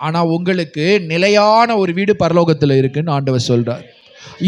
ஆனா உங்களுக்கு நிலையான ஒரு வீடு பரலோகத்துல இருக்குன்னு ஆண்டவர் சொல்றார்.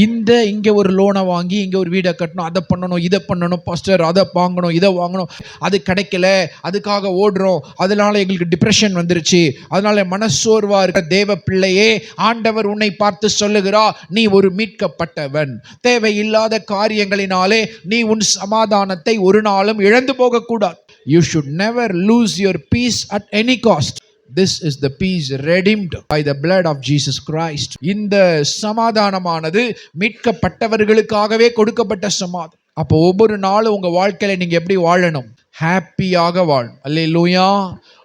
இங்க ஒரு லோனை வாங்கி இங்க ஒரு வீடை கட்டணும், அதை பண்ணணும், இதை பண்ணணும், பாஸ்டர் அதை வாங்கணும், இதை வாங்கணும், அது கிடைக்கல, அதுக்காக ஓடுறோம், அதனால எங்களுக்கு டிப்ரெஷன் வந்துருச்சு, அதனால மனசோர்வா இருக்க தேவ பிள்ளையே, ஆண்டவர் உன்னை பார்த்து சொல்லுகிறா, நீ ஒரு மீட்கப்பட்டவன். தேவையில்லாத காரியங்களினாலே நீ உன் சமாதானத்தை ஒரு நாளும் இழந்து போக கூடாது. You should never lose your peace at any cost. This is the peace redeemed by the blood of Jesus Christ. இந்த சமாதானமானது மீட்கப்பட்டவர்களுக்காகவே கொடுக்கப்பட்ட சமாதானம். அப்போ ஒவ்வொரு நாளும் உங்க வாழ்க்கையில நீங்க எப்படி வாழணும்? ஹாப்பியாக வாழணும். அல்லேலூயா.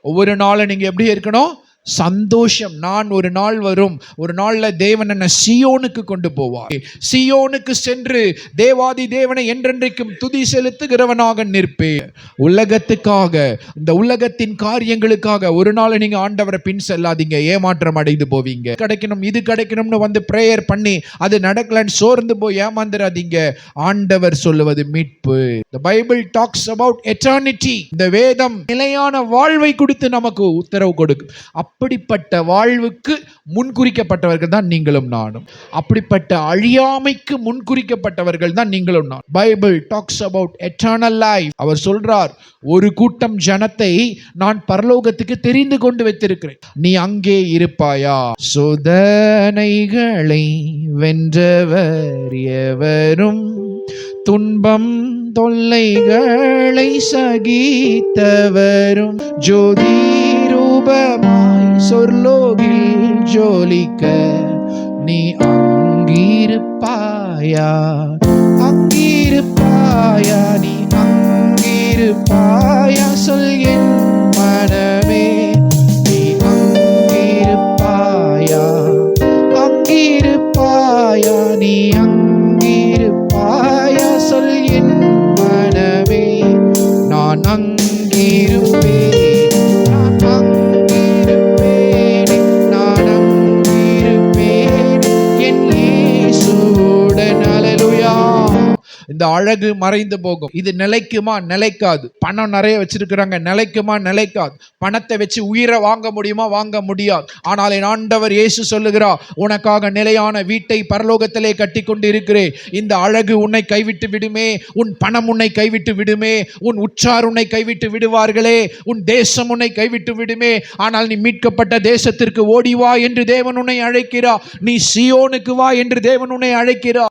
ஒவ்வொரு நாளும் நீங்க எப்படி இருக்கணும்? சந்தோஷம். நான் ஒரு நாள் வரும், ஒரு நாள்ல தேவன் என்ன சியோனுக்கு கொண்டு போவார். சியோனுக்கு சென்று தேவாதி தேவனை என்றென்றைக்கும் துதி செலுத்துகிறவனாக நிற்பேன். உலகத்துக்காக, இந்த உலகத்தின் காரியங்களுக்காக ஒரு நாள் நீங்க ஆண்டவரை பின் செல்லாதீங்க, ஏமாற்றம் அடைந்து போவீங்க. கிடைக்கணும், இது கிடைக்கணும்னு வந்து பிரேயர் பண்ணி அது நடக்கலன்னு சோர்ந்து போய் ஏமாந்துடாதீங்க. ஆண்டவர் சொல்லுவது மீட்பு. The Bible talks about eternity. இந்த வேதம் நிலையான வாழ்வை கொடுத்து நமக்கு உத்தரவு கொடுக்கும். அப்படிப்பட்ட வாழ்வுக்கு முன்குறிக்கப்பட்டவர்கள் தான் நீங்களும் நானும். அப்படிப்பட்ட அழியாமைக்கு முன்குறிக்கப்பட்டவர்கள் தான் நீங்களும் நான். Bible talks about eternal life. அவர் சொல்றார், ஒரு கூட்டம் ஜனத்தை நான் பரலோகத்துக்கு தெரிந்து கொண்டு வைத்திருக்கிறேன், நீ அங்கே இருப்பாயா? சோதனைகளை வென்றவர் எவரும், துன்பம் தொல்லைகளை சகித்தவரும், ஜோதி ரூபமாய் சொர்லோகில் ஜோலிக்க நீ அங்கிருப்பாயா? அங்கிருப்பாயா? நீ அங்கிருப்பாயா? சொல் என் மனமே, நீ அங்கிருப்பாயா? அங்கிருப்பாயா? நீ அங்கிருப்பாயா? சொல் என் மனமே, நான் அங்கிருப்பேன். இந்த அழகு மறைந்து போகும். இது நிலைக்குமா? நிலைக்காது. பணம் நிறைய வச்சிருக்கிறாங்க, நிலைக்குமா? நிலைக்காது. பணத்தை வச்சு உயிரை வாங்க முடியுமா? வாங்க முடியாது. ஆனால் என் ஆண்டவர் இயேசு சொல்லுகிறார், உனக்காக நிலையான வீட்டை பரலோகத்திலே கட்டி கொண்டு இருக்கிறேன். இந்த அழகு உன்னை கைவிட்டு விடுமே, உன் பணம் உன்னை கைவிட்டு விடுமே, உன் உற்றார் உன்னை கைவிட்டு விடுவார்களே, உன் தேசம் உன்னை கைவிட்டு விடுமே. ஆனால் நீ மீட்கப்பட்ட தேசத்திற்கு ஓடி வா என்று தேவன் உன்னை அழைக்கிறார். நீ சியோனுக்கு வா என்று தேவன் உன்னை அழைக்கிறார்.